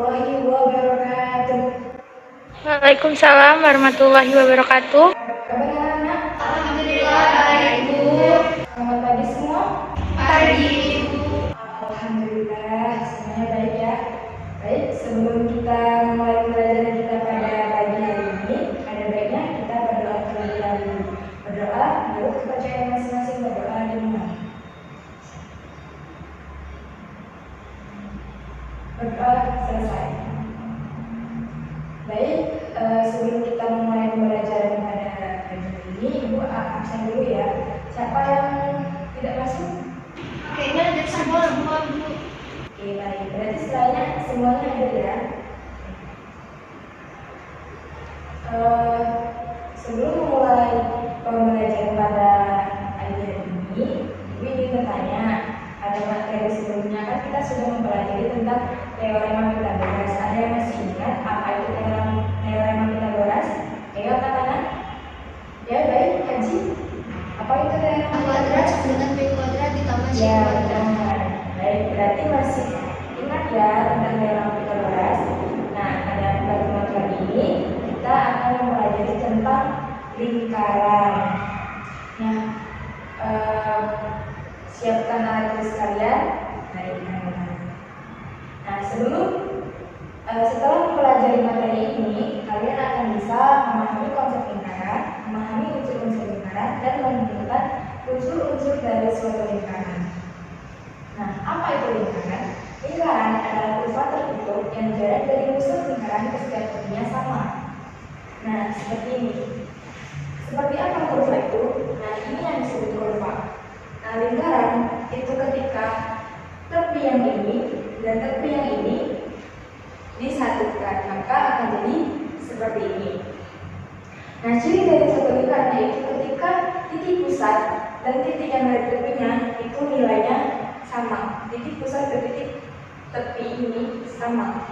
warahmatullahi wabarakatuh. Waalaikumsalam warahmatullahi wabarakatuh. Kabar anak-anak? Alhamdulillah baik, Bu. Selamat pagi semua. Pagi, Ibu. Alhamdulillah semuanya baik ya. Baik, sebelum kita mulai pelajaran kita pada pagi hari ini, ada baiknya kita berdoa terlebih dahulu. Berdoa menurut kepercayaan masing-masing, berdoa dimulai. Berdoa selesai. Baik, sebelum kita mulai pembelajaran pada pagi ini, Ibu absen dulu ya. Siapa yang tidak masuk? Kayaknya ada semua, Bu. Oke, baik. Berarti setelahnya semuanya ada ya. Sebelum memulai pembelajaran pada pagi hari ini, Ibu ingin bertanya, pada materi sebelumnya kan kita sudah mempelajari tentang teorema Pythagoras. Ada yang masih ingat apa itu teorema Pythagoras? Ayo katakan. Ya baik, Haji. Apa itu teorema Kuadrat sama dengan B kuadrat ditambah C Ya, kuadrat. benar. Baik, berarti masih ingat ya tentang teorema Pythagoras. Nah, pada pertemuan kali ini kita akan mempelajari tentang lingkaran. Nah, siapkan alat tulis kalian. Baik, nah, setelah mempelajari materi ini, kalian akan bisa memahami konsep lingkaran, memahami unsur-unsur lingkaran, dan menentukan unsur-unsur dari suatu lingkaran. Nah, apa itu lingkaran? Lingkaran adalah kurva tertutup yang jarak dari unsur lingkaran ke setiap tepinya sama. Nah, seperti ini. Seperti apa kurva itu? Nah, ini yang disebut kurva. Nah, lingkaran itu ketika tepi yang ini dan tepi yang ini disatukan, maka akan jadi seperti ini. Nah, ciri dari suatu lingkaran yaitu ketika titik pusat dan titik yang dari tepinya itu nilainya sama. Titik pusat dan titik tepi ini sama.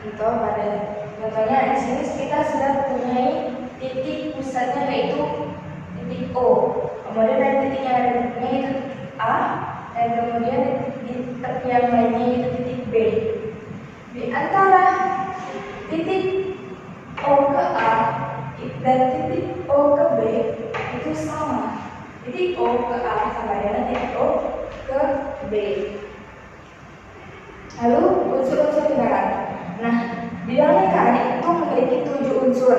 Contohnya di sini kita sudah mempunyai titik pusatnya yaitu titik O. Kemudian dari titik yang ada di tepinya itu titik A, dan kemudian di tepi yang lainnya itu titik B. Di antara titik O ke A dan titik O ke B itu sama. Titik O ke A sama dengan titik O ke B. Lalu unsur-unsur lingkaran. Nah, di dalam lingkaran itu memiliki 7 unsur.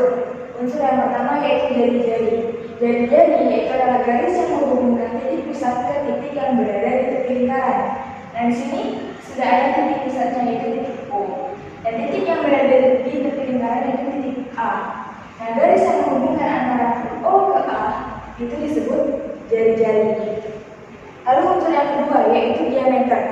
Unsur yang pertama yaitu jari-jari. Jari-jari yaitu adalah garis yang menghubungkan titik pusat ke titik yang berada di tepi lingkaran. Nah, di sini sudah ada titik pusatnya yaitu titik O. Dan titik yang berada di tepi lingkaran yaitu titik A. Nah, garis yang menghubungkan antara O ke A itu disebut jari-jari. Lalu unsur yang kedua yaitu diameter.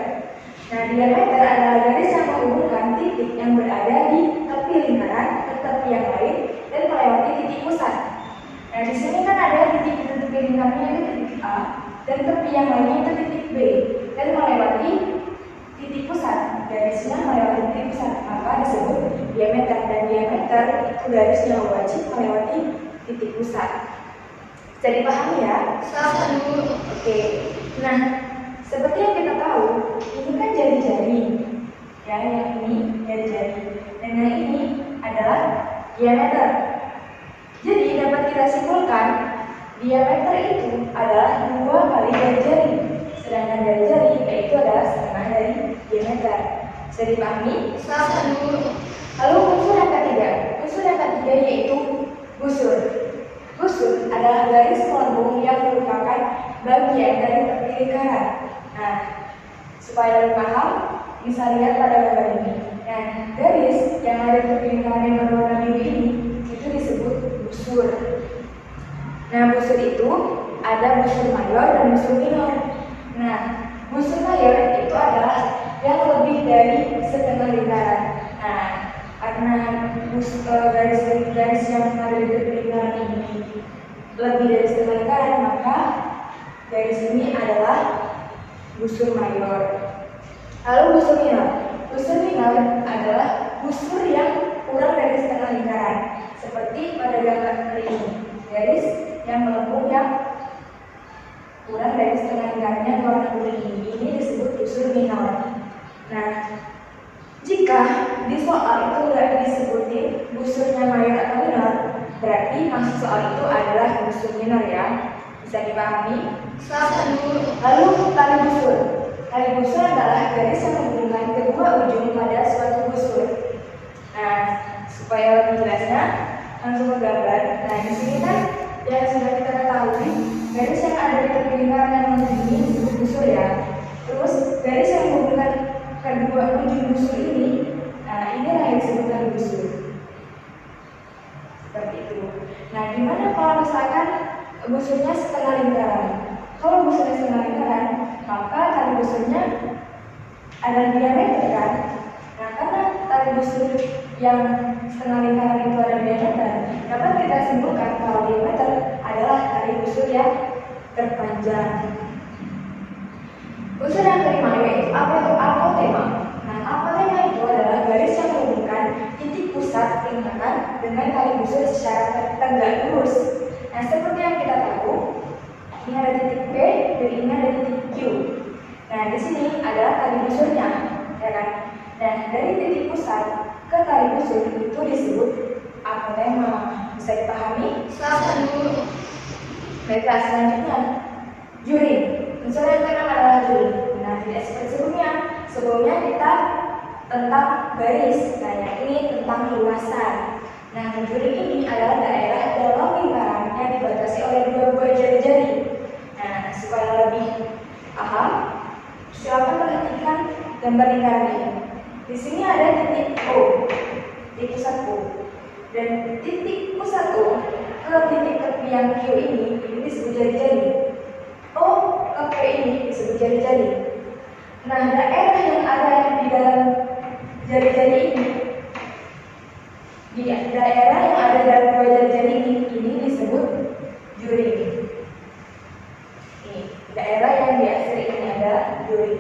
Nah, diameter adalah garis yang menghubungkan titik yang berada di tepi lingkaran ke tepi yang lain dan melewati titik pusat. Nah, di sini kan ada titik di tepi lingkarannya itu titik A dan tepi yang lainnya itu titik B dan melewati titik pusat. Garisnya melewati titik pusat, maka disebut diameter, dan diameter itu garis yang wajib melewati titik pusat. Bisa dipahami ya? Satu. Oke. Nah, seperti yang kita tahu, ini kan jari-jari. Ya, yang ini jari-jari. Dan yang ini adalah diameter. Jadi dapat kita simpulkan, diameter itu adalah 2 kali jari-jari. Sedangkan jari-jari yaitu adalah setengah dari diameter. Bisa dipahami? Satu. Lalu unsur yang ketiga. Unsur yang ketiga yaitu busur. Busur adalah garis melengkung yang merupakan bagian dari tepi lingkaran. Nah, supaya lebih paham, bisa lihat pada gambar ini. Nah, garis yang ada di tepi lingkaran yang berwarna biru ini itu disebut busur. Nah, busur itu ada busur mayor dan busur minor. Nah, busur mayor itu adalah yang lebih dari setengah lingkaran. Nah, karena garis-garis yang ada di tepi lingkaran ini lebih dari setengah lingkaran, maka garis ini adalah busur mayor. Lalu busur minor. Busur minor adalah busur yang kurang dari setengah lingkaran, seperti pada gambar ini. Garis yang melengkung yang kurang dari setengah lingkarannya warna kuning ini disebut busur minor. Nah, jika Jika di soal itu nggak disebutin busurnya mayor atau minor, berarti maksud soal itu adalah busur minor ya. Bisa dipahami? Lalu tali busur. Tali busur adalah garis yang menghubungkan kedua ujung pada suatu busur. Nah, supaya lebih jelasnya, langsung ke gambar. Nah, di sini kan yang sudah kita ketahui, garis yang ada di tepi lingkaran yang ini disebut busur ya. Terus garis yang menghubungkan kedua ujung busur ini, nah inilah yang disebut tali busur. Seperti itu. Nah, gimana kalau misalkan busurnya setengah lingkaran? Kalau busurnya setengah lingkaran, maka tali busurnya ada diameter kan? Nah, karena tali busur yang setengah lingkaran itu ada diameter, dapat kita simpulkan kalau diameter adalah tali busur yang terpanjang. Busur yang kelima yaitu apotema. Nah, apotema itu adalah garis yang menghubungkan titik pusat lingkaran dengan tali busur secara tegak lurus. Nah, seperti yang kita tahu, ini ada titik P dan ini ada titik Q. Nah, di sini adalah tali busurnya, ya kan? Dan dari titik pusat ke tali busur itu disebut apotema. Bisa dipahami? Baiklah, selanjutnya juring. Unsur yang keenam adalah juring. Nah, tidak seperti sebelumnya kita tentang garis. Nah, yang ini tentang luasan. Nah, juring ini adalah daerah dalam lingkaran yang dibatasi oleh dua buah jari-jari. Nah, supaya lebih paham, silakan perhatikan gambar lingkaran ini. Di sini ada titik O, titik pusat O, dan titik pusat O ke titik tepi yang Q ini disebut jari-jari. O ke P ini disebut jari-jari. Nah, daerah yang ada di dalam jari-jari ini, daerah yang ada dalam dua jari-jari ini disebut juring. Ini daerah yang di akhir ini ada juring.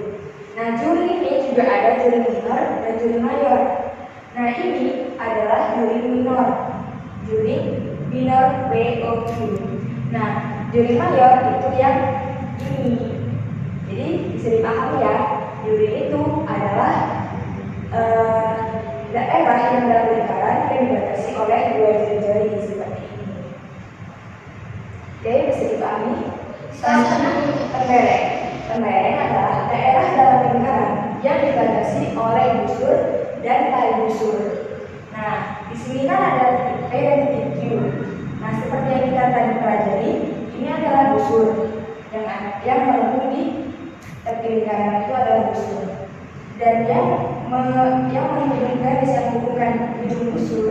Nah, juring ini juga ada juring minor dan juring mayor. Nah, ini adalah juring minor. Juring minor POQ. Nah, juring mayor itu yang ini. Jadi bisa dipahami ya, juring itu adalah daerah yang dalam lingkaran yang dibatasi oleh dua jari-jari seperti ini. Oke, bisa dipahami? Selanjutnya tembereng. Tembereng adalah daerah dalam lingkaran yang dibatasi oleh busur dan tali busur. Nah, di sini kan ada titik P dan titik Q. Nah, seperti yang kita tadi pelajari, ini adalah busur yang melengkung di tepi lingkaran itu adalah busur. Dan yang menghubungkan garis yang menghubungkan ujung busur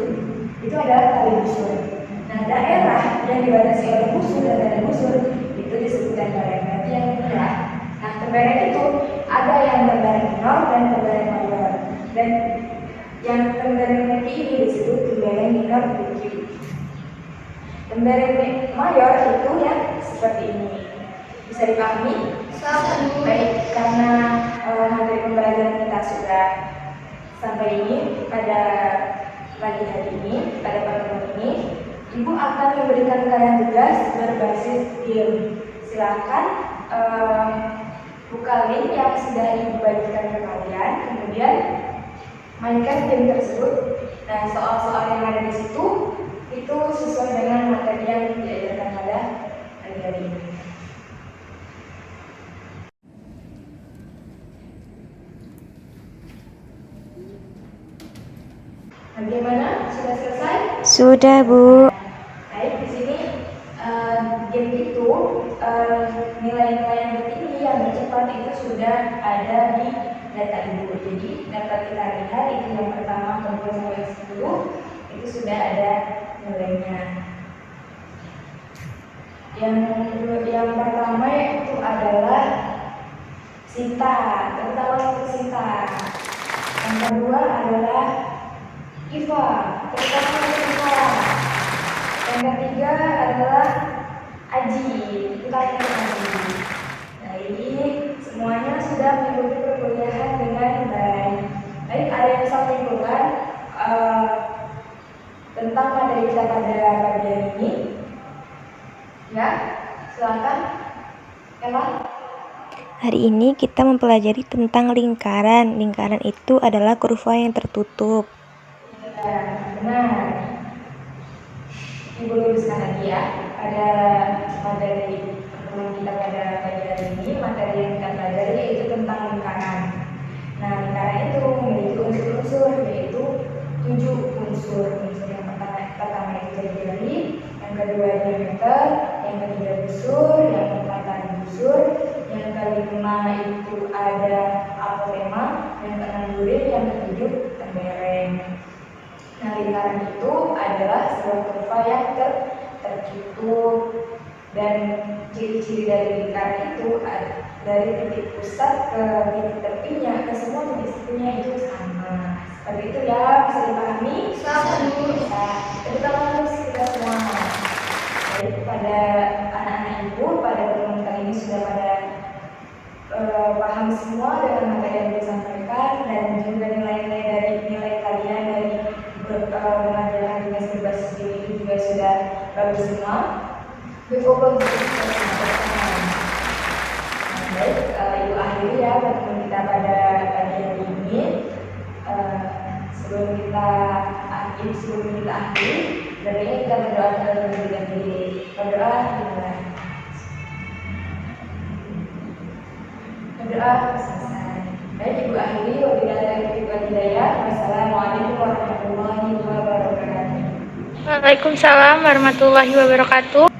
itu adalah tali busur. Nah, daerah yang dibatasi oleh busur dan tali busur itu disebut tembereng. Berarti yang ini ya. Nah, tembereng itu ada yang tembereng minor dan tembereng mayor. Dan yang tembereng tinggi ini disebut tembereng minor tinggi. Tembereng mayor itu ya seperti ini. Bisa dipahami? Baik, karena hampir pembelajaran kita sudah sampai ini pada pagi hari ini, pada pertemuan ini, Ibu akan memberikan kalian tugas berbasis game. Silakan buka link yang sudah Ibu bagikan ke kalian, kemudian mainkan game tersebut. Nah, soal-soal yang ada di situ itu sesuai dengan materi yang diajarkan pada pagi hari ini. Bagaimana? Sudah selesai? Sudah, Bu. Baik, di sini game itu nilai-nilai yang tertinggi yang tercepat itu sudah ada di data Ibu. Jadi dapat kita lihat itu yang pertama kedua sampai 10 itu sudah ada nilainya. Yang pertama itu adalah Sita, terutama untuk Sita. Yang kedua adalah Iva, terutama untuk Iva. Yang ketiga adalah Aji, kita lihat Aji. Nah, ini semuanya sudah mengikuti perkuliahan dengan baik. Baik, ada yang bisa menyimpulkan tentang materi kita pada pagi hari ini? Ya, silakan. Ella. Hari ini kita mempelajari tentang lingkaran. Lingkaran itu adalah kurva yang tertutup. Benar. Ibu luruskan lagi ya. Pada materi pertemuan kita pada pagi hari ini, materi yang kita pelajari yaitu tentang lingkaran. Nah, lingkaran itu memiliki unsur-unsur, yaitu 7 unsur. Unsur yang pertama itu jari-jari, yang kedua diameter, yang ketiga busur, yang keempat tali busur, yang kelima itu ada apotema, yang keenam duri, yang ketujuh tembereng. Nah, lingkaran itu adalah sebuah kurva yang tertutup, dan ciri-ciri dari lingkaran itu dari titik pusat ke titik tepinya, ke semua titik tepinya itu sama. Seperti itu ya, bisa dipahami? Bisa. Kita mulai kita semua. Baik, pada anak-anak ibu pada pertemuan kali ini sudah pada paham semua dengan materi yang disampaikan, dan juga nilai-nilai dari nilai kalian dari mengajarkan tugas berbasis diri itu juga sudah bagus semua. Cukup untuk baik, ibu akhiri ya pertemuan kita pada pagi hari ini. Sebelum kita akhiri, sebenarnya kita berdoa terlebih dahulu. Berdoa dimulai. Berdoa selesai. Baik, ibu akhiri. Wabillahi taufiq wal hidayah. Wassalamualaikum warahmatullahi wabarakatuh. Waalaikumsalam warahmatullahi wabarakatuh.